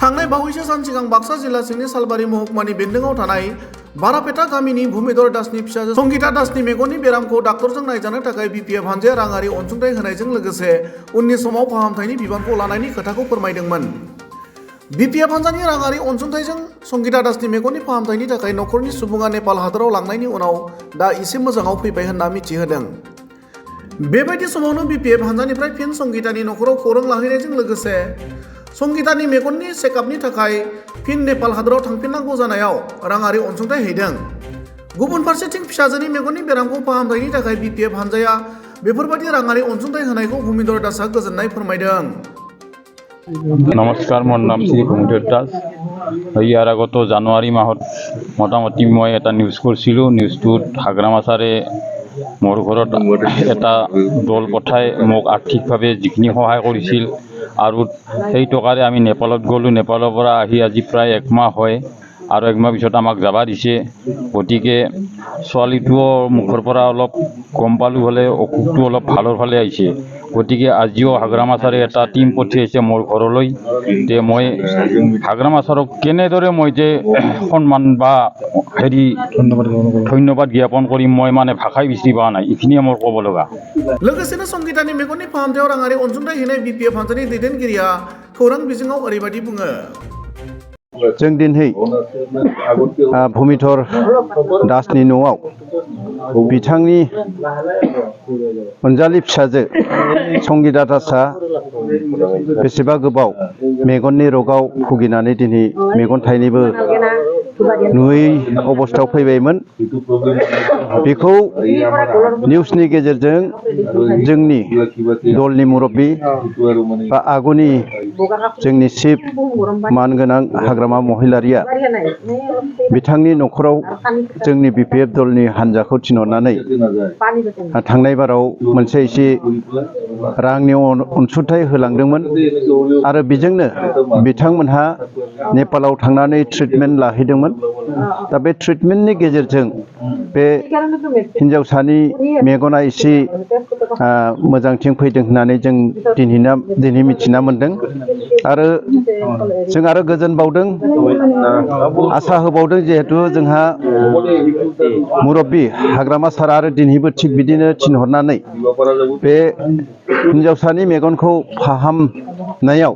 थांनाय बावैसो सान सिगां बाक्सा जिल्ला सिंनि सालबारि महकुमानि बेन्दोंआव थानाय बारापेटा गामिनि भूमिधर दासनि फिसाजो संगिता दासनि मेगननि बेरामखौ डाक्टरजों नायजानो थाखाय बिपिएफ हानजाया राङारि अनसुंथाइ होनायजों लोगोसे उननि समाव फाहामथायनि बिबानखौ लानायनि खोथाखौ फोरमायदोंमोन। बिपिएफ हानजानि राङारि अनसुंथाइजों संगिता दासनि मेगननि फाहामथायनि थाखाय नखरनि सुबुङा नेपाल हादराव लांनायनि उनाव दा एसे मोजाङाव फैबाय होनना मिथिहोदों। बेबायदि समावनो बिपिएफ हानजानिफ्राय फिन संगितानि नखराव खौरां लाहैनायजों लोगोसे संगितानि मेगननि चेकआपनि थाखाय फिन नेपाल हादराव थांफिननांगौ जानायाव राङारि अनसुंथाइ हैदों। गुबुन फारसेथिं फिसाजोनि मेगननि बेरामखौ फाहामथायनि थाखाय बिपिएफ हानजाया बेफोरबायदि राङारि अनसुंथाइ होनायखौ भूमिधर दासआ गोजोननाय फोरमायदों। नमस्कार, मोर नाम श्री भूमिधर दास। ইয়াৰ আগত জানুৱাৰী মাহত মোটামুটি মই এটা নিউজ কৰিছিলোঁ। নিউজটোত হাগ্ৰামা ছাৰে মোৰ ঘৰত এটা দল পঠাই মোক আৰ্থিকভাৱে যিখিনি সহায় কৰিছিল আৰু সেই টকাৰে আমি নেপালত গ'লোঁ। নেপালৰ পৰা আহি আজি প্ৰায় একমাহ হয় আৰু একমাহ পিছত আমাক যাবা দিছে। গতিকে ছোৱালীটোও মুখৰ পৰা অলপ গম পালোঁ হ'লে অসুখটো অলপ ভালৰ ফালে আহিছে। গতিকে আজিও হাগ্ৰামা ছাৰে এটা টিম পঠিয়াইছে মোৰ ঘৰলৈ। তে মই হাগ্ৰামা ছাৰক কেনেদৰে মই যে সন্মান বা ধন্যবাদ জ্ঞাপন কৰিম মই ভাষাই বিচাৰি পোৱা নাই। এইখিনিয়ে মোৰ ক'ব লগা। लोगोसेनो संगितानि मेगननि फाहामथायाव राङारि अनसुंथाइ होनाय बिपिएफ हानजानि दैदेनगिरिया खौरां बिजोङाव ओरैबायदि बुङो। जों दिनै भूमिधर दासनि न'आव बिथांनि अनजालि फिसाजो संगिता दासआ बेसेबा गोबाव मेगननि रगआव भुगिनानै दिनै मेगन थाइनैबो नुयै अबस्थायाव फैबायमोन। बेखौ निउसनि गेजेरजों जोंनि दलनि मुरब्बी बा आगुनि जोंनि चिफ मानगोनां हाग्रामा महिलारिया बिथांनि नखराव जोंनि बिपिएफ दलनि हानजाखौ थिनहरनानै थांनाय बाराव मोनसे एसे रांनि अनसुंथाइ होलांदोंमोन आरो बेजोंनो बिथांमोनहा नेपालाव थांनानै ट्रिटमेन्ट लाहैदोंमोन। दा बे ट्रिटमेन्टनि गेजेरजों बे हिन्जावसानि मेगना एसे मोजांथिं फैदों होननानै जों दिनै मिथिना मोन्दों आरो जों आरो गोजोन बावदों, आसा होबावदों जिहेतु जोंहा मुरब्बी हाग्रामा सार आरो दिनैबो थिग बिदिनो थिनहरनानै बे हिन्जावसानि मेगनखौ फाहामनायाव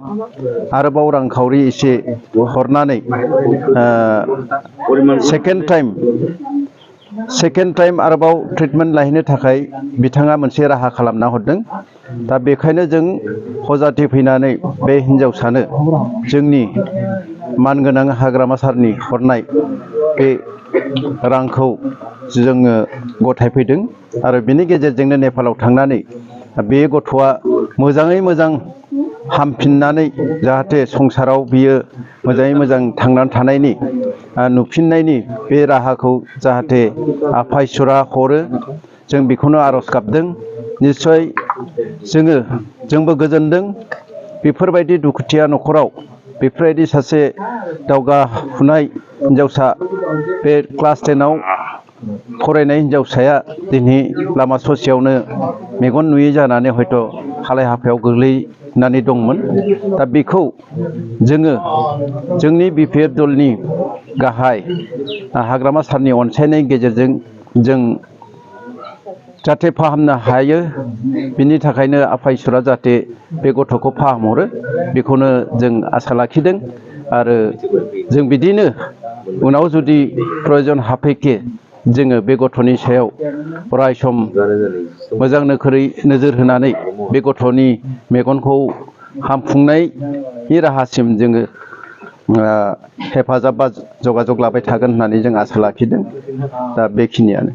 आरोबाव रांखावरि एसे हरनानै सेकेन्ड टाइम आरोबाव ट्रिटमेन्ट लाहैनो थाखाय बिथाङा मोनसे राहा खालामना हरदों। दा बेखायनो जों हजाति फैनानै बे हिन्जावसानो जोंनि मानगोनां हाग्रामा सारनि हरनाय बे रांखौ जोङो गथायफैदों आरो बिनि गेजेरजोंनो नेपालाव थांनानै बे गथ'आ मोजाङै मोजां हामफिननानै जाहाथे संसाराव बियो मोजाङै मोजां थांनानै थानायनि नुफिननायनि बे राहाखौ जाहाथे आफा इसोरा हरो, जों बेखौनो आर'ज गाबदों। निस्सय जोंबो गोजोनदों बेफोरबायदि दुखुथिया नखराव बेफोरबायदि सासे दावगाफुनाय हिन्जावसा बे क्लास 10आव फरायनाय हिन्जावसाया दिनै लामा ससेयावनो मेगन नुयै जानानै हयथ' हालाय हाफायाव गोग्लैनानै दंमोन। दा बेखौ जोङो जोंनि बिपिएफ दलनि गाहाय हाग्रामा सारनि अनसायनायनि गेजेरजों जों जाहाथे फाहामनो हायो, बिनि थाखायनो आफा इसोरा जाहाथे बे गथ'खौ फाहामहरो बेखौनो जों आसा लाखिदों आरो जों बिदिनो उनाव जुदि प्रयजन हाफैखे जोङो बे गथ'नि सायाव अराय सम मोजां नोजोर होनानै बे गथ'नि मेगनखौ हामफुंनायनि राहासिम जोङो हेफाजाब बा जगाजग लाबाय थागोन होननानै जों आसा लाखिदों। दा बेखिनियानो।